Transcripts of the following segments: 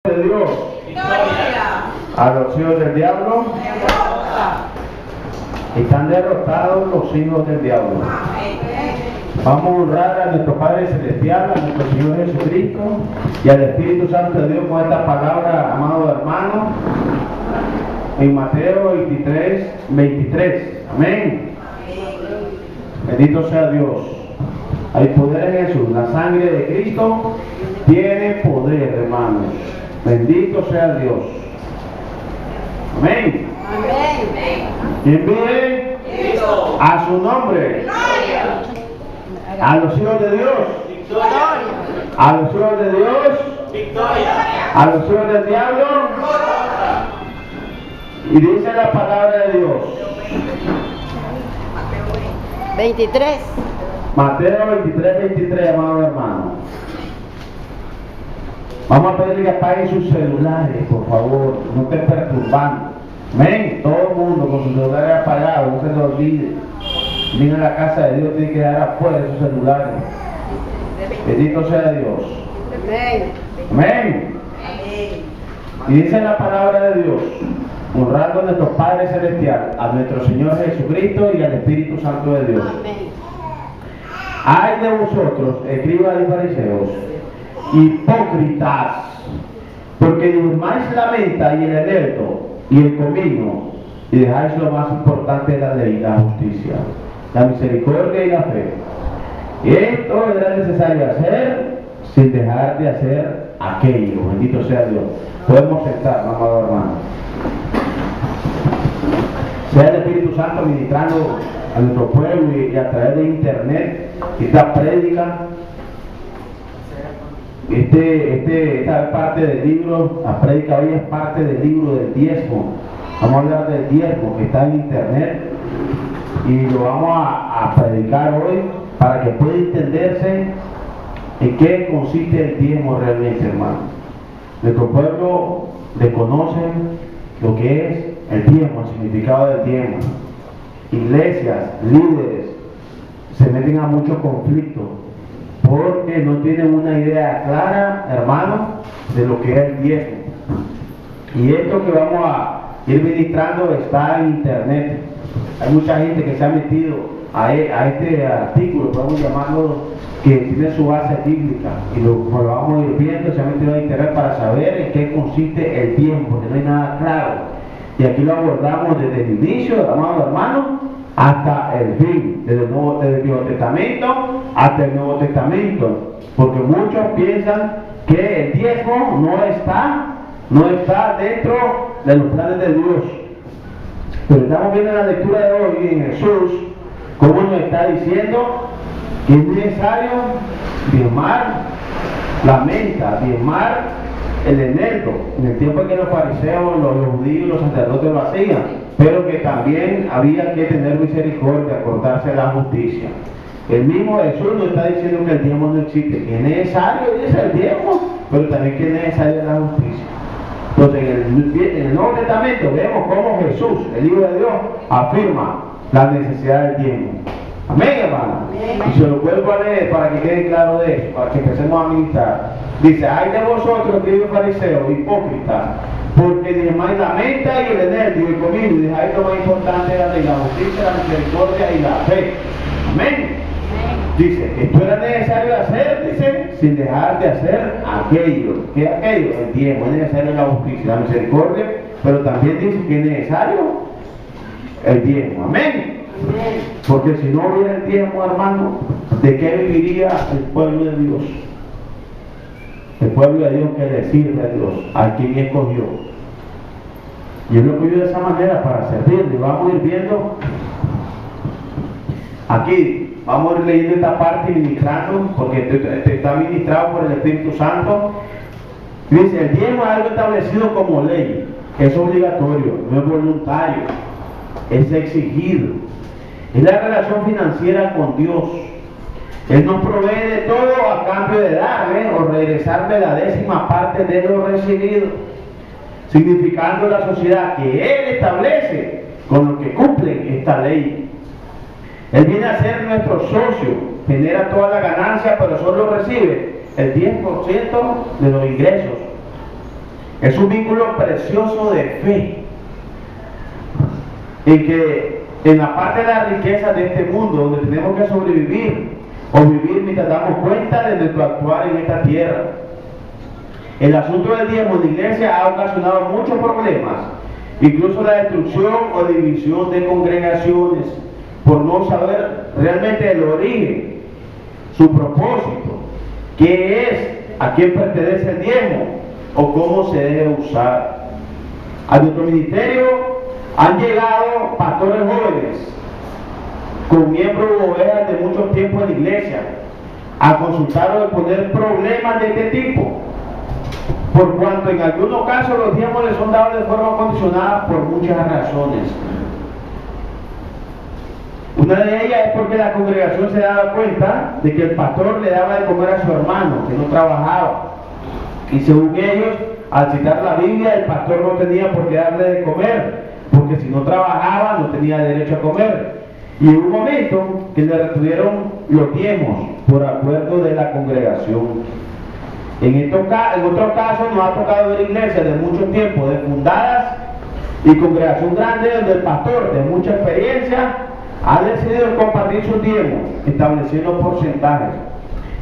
de Dios. A los hijos del diablo están derrotados los hijos del diablo. Vamos a honrar a nuestro Padre Celestial, a nuestro Señor Jesucristo y al Espíritu Santo de Dios con esta palabra, amado hermano, en Mateo 23. Amén. Bendito sea Dios. Hay poder en Jesús. La sangre de Cristo tiene poder, hermanos. Bendito sea Dios. Amén. ¿Quién vive? A su nombre. A los hijos de Dios. A los hijos de Dios. A los hijos del diablo. Y dice la palabra de Dios. 23. Mateo 23, amado hermano. Vamos a pedirle que apaguen sus celulares, por favor, no estén perturbando. Amén. Todo el mundo con sus celulares apagados, no se les olvide. Viene a la casa de Dios, tiene que dar afuera sus celulares. Bendito sea Dios. Amén. Y dice la palabra de Dios, honrando a nuestro Padre Celestial, a nuestro Señor Jesucristo y al Espíritu Santo de Dios. Ay de vosotros, escribas y fariseos, hipócritas, porque diezmáis la menta y el eneldo y el comino, y dejáis lo más importante de la ley, la justicia, la misericordia y la fe. Esto era necesario hacer sin dejar de hacer aquello. Bendito sea Dios. Podemos sentar, amado hermano. Sea el Espíritu Santo ministrando a nuestro pueblo y a través de internet esta prédica. Esta parte del libro, la prédica hoy es parte del libro del diezmo. Vamos a hablar del diezmo que está en internet y lo vamos a predicar hoy para que pueda entenderse en qué consiste el diezmo realmente, hermano. Nuestro pueblo desconoce lo que es el diezmo, el significado del diezmo. Iglesias, líderes se meten a muchos conflictos porque no tienen una idea clara, hermano, de lo que es el diezmo. Y esto que vamos a ir ministrando está en internet. Hay mucha gente que se ha metido a este artículo, podemos llamarlo, que tiene su base bíblica, y lo vamos a ir viendo, se ha metido a internet para saber en qué consiste el diezmo, porque no hay nada claro. Y aquí lo abordamos desde el inicio, amado hermano, hasta el fin, desde el Viejo Testamento hasta el Nuevo Testamento, porque muchos piensan que el diezmo no está dentro de los planes de Dios. Pero estamos viendo en la lectura de hoy en Jesús cómo nos está diciendo que es necesario diezmar la menta, diezmar el eneldo, en el tiempo en que los fariseos, los judíos, los sacerdotes lo hacían, pero que también había que tener misericordia, acordarse de la justicia. El mismo Jesús nos está diciendo que el diezmo no existe, que es necesario, dice el diezmo, pero también que es necesaria la justicia. Entonces en el Nuevo Testamento vemos cómo Jesús, el Hijo de Dios, afirma la necesidad del diezmo. Amén, hermano. Y se lo vuelvo a leer para que quede claro de eso, para que empecemos a ministrar. Dice: ay de vosotros, queridos fariseos, hipócritas, porque diezmáis la menta y el eneldo y el comino, y dejáis lo más importante de la ley, la justicia, la misericordia y la fe. Amén. Dice: esto era necesario hacer, dice, sin dejar de hacer aquello. ¿Qué es aquello? El diezmo. Es necesario la justicia, la misericordia, pero también dice que es necesario el diezmo. Amén. Porque si no hubiera el diezmo, hermano, ¿de qué viviría el pueblo de Dios? El pueblo de Dios que le sirve a Dios, a quien escogió. Y él lo escogió de esa manera para servirle. Vamos a ir viendo aquí, vamos a ir leyendo esta parte y ministrando, porque está ministrado por el Espíritu Santo. Dice: el diezmo es algo establecido como ley, es obligatorio, no es voluntario, es exigido. Es la relación financiera con Dios. Él nos provee de todo a cambio de darle o regresarle la décima parte de lo recibido, significando la sociedad que Él establece con los que cumplen esta ley. Él viene a ser nuestro socio, genera toda la ganancia, pero solo recibe el 10% de los ingresos. Es un vínculo precioso de fe, en que en la parte de la riqueza de este mundo, donde tenemos que sobrevivir o vivir mientras damos cuenta de nuestro actuar en esta tierra, el asunto del diezmo en la iglesia ha ocasionado muchos problemas, incluso la destrucción o división de congregaciones, por no saber realmente el origen, su propósito, qué es, a quién pertenece el diezmo o cómo se debe usar. A nuestro ministerio han llegado pastores jóvenes con miembros u ovejas de muchos tiempos en la iglesia a consultar o exponer problemas de este tipo, por cuanto en algunos casos los diezmos les son dados de forma condicionada por muchas razones. Una de ellas es porque la congregación se daba cuenta de que el pastor le daba de comer a su hermano, que no trabajaba. Y según ellos, al citar la Biblia, el pastor no tenía por qué darle de comer, porque si no trabajaba no tenía derecho a comer. Y hubo un momento que le retuvieron los diezmos por acuerdo de la congregación. En otros casos nos ha tocado ver iglesias de mucho tiempo, de fundadas y congregación grande, donde el pastor de mucha experiencia ha decidido compartir sus diezmos, estableciendo porcentajes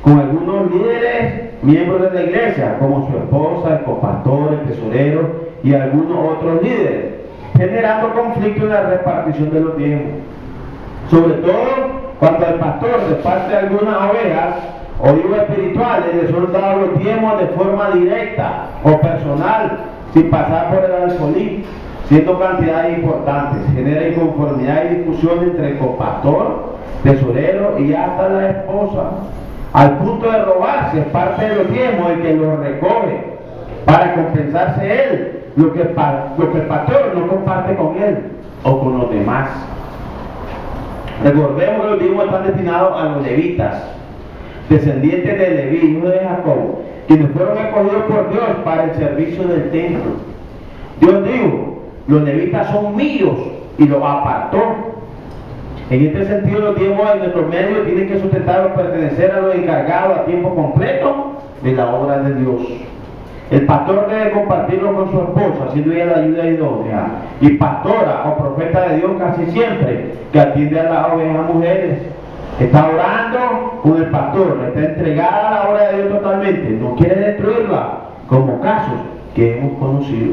con algunos líderes, miembros de la iglesia, como su esposa, el copastor, el tesorero y algunos otros líderes, generando conflicto en la repartición de los diezmos. Sobre todo cuando el pastor, de parte de algunas ovejas o hijos espirituales, les son dados los diezmos de forma directa o personal, sin pasar por el alfolí, siendo cantidades importantes, genera inconformidad y discusión entre el copastor, tesorero y hasta la esposa, al punto de robarse parte de los diezmos el que los recoge, para compensarse él lo que el pastor no comparte con él o con los demás. Recordemos que los diezmos están destinados a los levitas, descendientes de Leví, hijo de Jacob, quienes fueron escogidos por Dios para el servicio del templo. Dios dijo: los levitas son míos, y los apartó. En este sentido, los diezmos en nuestro medio tienen que sustentar o pertenecer a los encargados a tiempo completo de la obra de Dios. El pastor debe compartirlo con su esposa, siendo ella la ayuda idónea, y pastora o profeta de Dios casi siempre, que atiende a las ovejas mujeres. Está orando con el pastor, está entregada a la obra de Dios totalmente, no quiere destruirla, como casos que hemos conocido.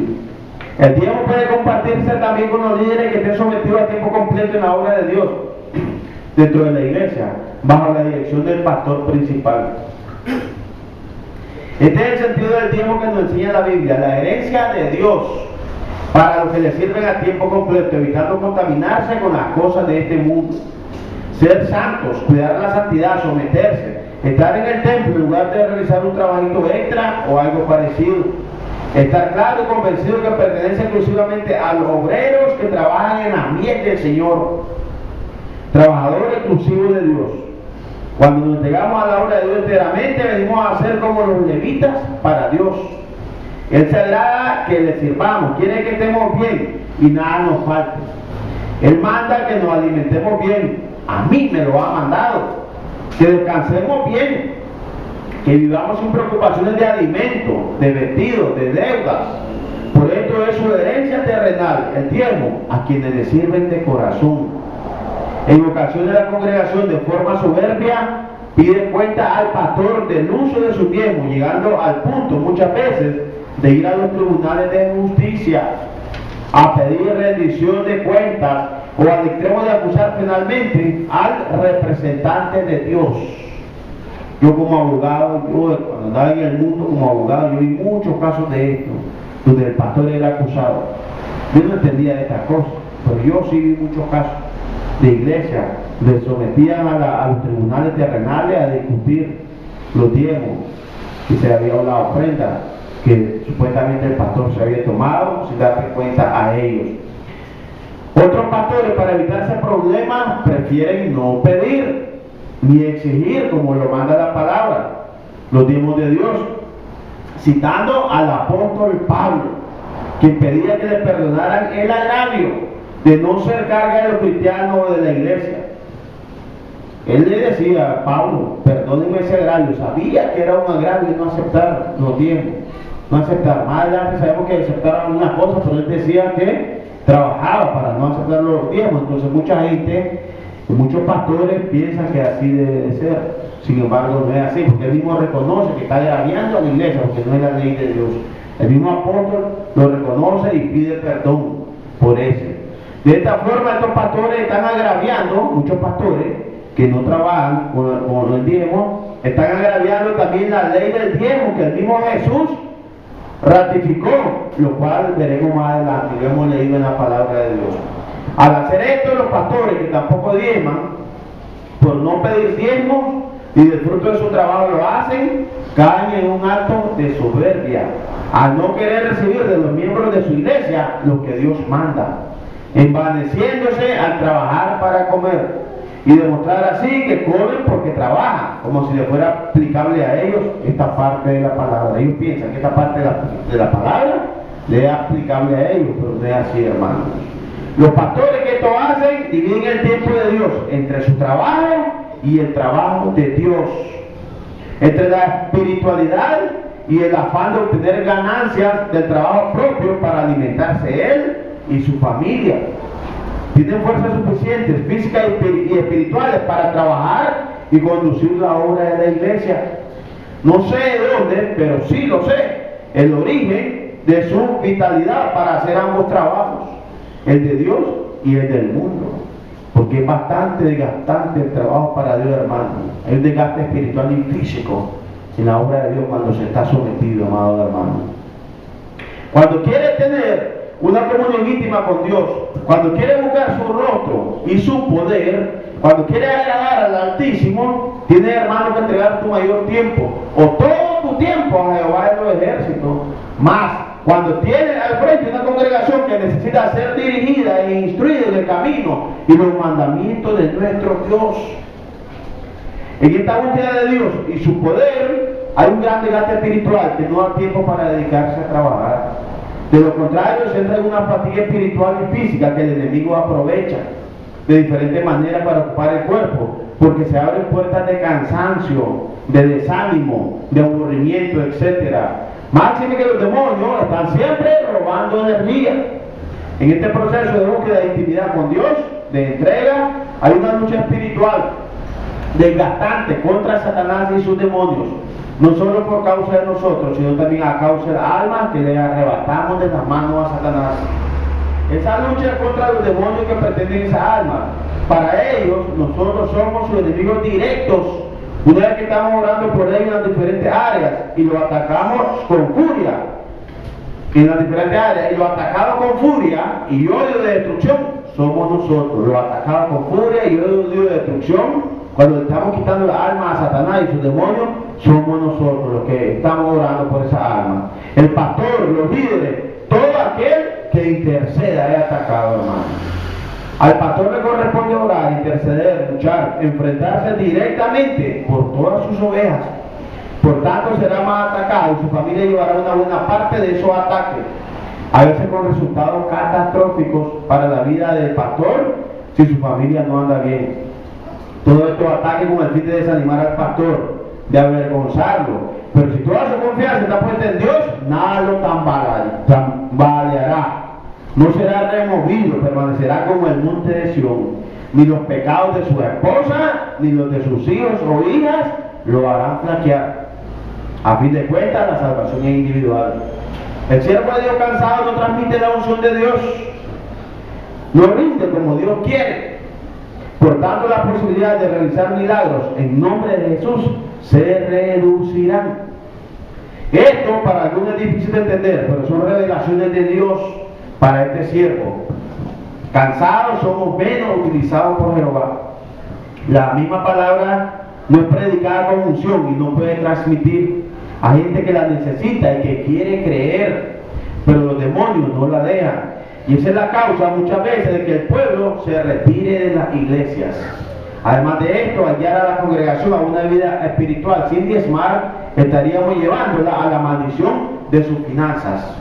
El diezmo puede compartirse también con los líderes que estén sometidos a tiempo completo en la obra de Dios dentro de la iglesia, bajo la dirección del pastor principal. Este es el sentido del diezmo que nos enseña la Biblia: la herencia de Dios para los que le sirven a tiempo completo, evitando contaminarse con las cosas de este mundo. Ser santos, cuidar la santidad, someterse, estar en el templo en lugar de realizar un trabajito extra o algo parecido. Estar claro y convencido que pertenece exclusivamente a los obreros que trabajan en la miel del Señor, trabajadores exclusivos de Dios. Cuando nos entregamos a la obra de Dios enteramente, venimos a ser como los levitas para Dios. Él se agrada que le sirvamos, quiere que estemos bien y nada nos falte. Él manda que nos alimentemos bien. A mí me lo ha mandado, que descansemos bien, que vivamos sin preocupaciones de alimento, de vestidos, de deudas. Por esto es su herencia terrenal, el diezmo, a quienes le sirven de corazón. En ocasiones la congregación, de forma soberbia, pide cuenta al pastor del uso de su diezmo, llegando al punto muchas veces de ir a los tribunales de justicia a pedir rendición de cuentas, o al extremo de acusar penalmente al representante de Dios. Yo como abogado, cuando andaba en el mundo como abogado, yo vi muchos casos de esto, donde el pastor era acusado. Yo no entendía de estas cosas, pero yo sí vi muchos casos de iglesia, le sometían a los tribunales terrenales a discutir los diezmos, y se había la ofrenda que supuestamente el pastor se había tomado sin darse cuenta a ellos. Otros pastores, para evitar ese problema, prefieren no pedir ni exigir, como lo manda la palabra, los diezmos de Dios, citando al apóstol Pablo, quien pedía que le perdonaran el agravio de no ser carga de los cristianos o de la iglesia. Él le decía: Pablo, perdónenme ese agravio. Sabía que era un agravio no aceptar los diezmos. no aceptar. Más adelante sabemos que aceptaron una cosa, pero él decía que trabajaba para no aceptar los diezmos. Entonces mucha gente, muchos pastores piensan que así debe de ser. Sin embargo, no es así, porque él mismo reconoce que está agraviando a la iglesia, porque no es la ley de Dios. El mismo apóstol lo reconoce y pide perdón por eso. De esta forma, estos pastores están agraviando, muchos pastores que no trabajan con el diezmo, están agraviando también la ley del diezmo que el mismo Jesús ratificó, lo cual veremos más adelante, lo hemos leído en la palabra de Dios. Al hacer esto, los pastores que tampoco diezman, por no pedir diezmo y del fruto de su trabajo lo hacen, caen en un acto de soberbia, al no querer recibir de los miembros de su iglesia lo que Dios manda, envaneciéndose al trabajar para comer y demostrar así que comen porque trabajan, como si le fuera aplicable a ellos esta parte de la palabra. Ellos piensan que esta parte de la palabra le es aplicable a ellos, pero no es así, hermanos. Los pastores que esto hacen dividen el tiempo de Dios entre su trabajo y el trabajo de Dios, entre la espiritualidad y el afán de obtener ganancias del trabajo propio para alimentarse él y su familia. Tienen fuerzas suficientes, físicas y espirituales, para trabajar y conducir la obra de la iglesia. No sé de dónde, pero sí lo sé, el origen de su vitalidad para hacer ambos trabajos, el de Dios y el del mundo. Porque es bastante desgastante el trabajo para Dios, hermano. Hay un desgaste espiritual y físico en la obra de Dios cuando se está sometido, amado hermano. Cuando quiere tener una comunión íntima con Dios, cuando quiere buscar su rostro y su poder, cuando quiere agradar al Altísimo, tiene, hermano, que entregar tu mayor tiempo, o todo tu tiempo, a Jehová de los ejércitos. Más cuando tiene al frente una congregación que necesita ser dirigida e instruida en el camino y los mandamientos de nuestro Dios. En esta búsqueda de Dios y su poder hay un gran desgaste espiritual que no da tiempo para dedicarse a trabajar. De lo contrario, se entra en una fatiga espiritual y física que el enemigo aprovecha de diferentes maneras para ocupar el cuerpo, porque se abren puertas de cansancio, de desánimo, de aburrimiento, etc. Máxime que los demonios están siempre robando energía. En este proceso de búsqueda de intimidad con Dios, de entrega, hay una lucha espiritual desgastante contra Satanás y sus demonios, no solo por causa de nosotros, sino también a causa de las almas que le arrebatamos de las manos a Satanás. Esa lucha es contra los demonios que pretenden esa alma. Para ellos, nosotros somos sus enemigos directos. Una vez que estamos orando por ellos en las diferentes áreas y los atacamos con furia, en las diferentes áreas, y los atacados con furia y odio de destrucción, somos nosotros. Los atacados con furia y odio de destrucción, cuando le estamos quitando la alma a Satanás y sus demonios, somos nosotros los que estamos orando por esa alma. El pastor, los líderes, todo aquel que interceda es atacado, hermano. Al pastor le corresponde orar, interceder, luchar, enfrentarse directamente por todas sus ovejas. Por tanto, será más atacado y su familia llevará una buena parte de esos ataques, a veces con resultados catastróficos para la vida del pastor si su familia no anda bien. Todos estos ataques con el fin de desanimar al pastor, de avergonzarlo. Pero si toda su confianza está puesta en Dios, nada lo tambaleará. No será removido, permanecerá como el monte de Sión. Ni los pecados de su esposa, ni los de sus hijos o hijas lo harán flaquear. A fin de cuentas, la salvación es individual. El siervo de Dios cansado no transmite la unción de Dios, no rinde como Dios quiere. Por tanto, las posibilidades de realizar milagros en nombre de Jesús se reducirán. Esto para algunos es difícil de entender, pero son revelaciones de Dios para este siervo. Cansados somos menos utilizados por Jehová. La misma palabra no es predicada con unción y no puede transmitir a gente que la necesita y que quiere creer, pero los demonios no la dejan. Y esa es la causa muchas veces de que el pueblo se retire de las iglesias. Además de esto, al guiar a la congregación a una vida espiritual sin diezmar, estaríamos llevándola a la maldición de sus finanzas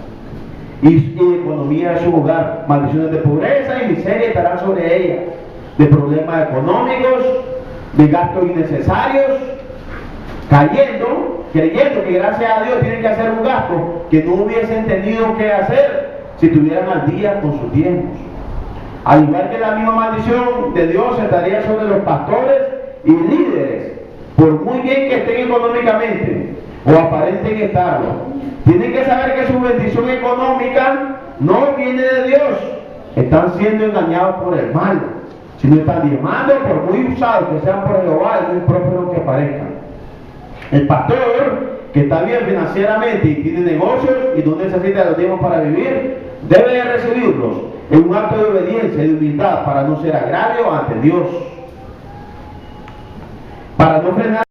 y economía de su hogar. Maldiciones de pobreza y miseria estarán sobre ella, de problemas económicos, de gastos innecesarios, cayendo creyendo que gracias a Dios tienen que hacer un gasto que no hubiesen tenido que hacer si estuvieran al día con sus diezmos. Al igual que la misma maldición de Dios estaría sobre los pastores y líderes, por muy bien que estén económicamente o aparenten estarlo. Tienen que saber que su bendición económica no viene de Dios. Están siendo engañados por el mal. Si no están diezmando, por muy usados que sean por Jehová, y muy prósperos que parezcan. El pastor que está bien financieramente y tiene negocios y no necesita los diezmos para vivir, debe de recibirlos en un acto de obediencia y de humildad para no ser agravio ante Dios. Para no frenar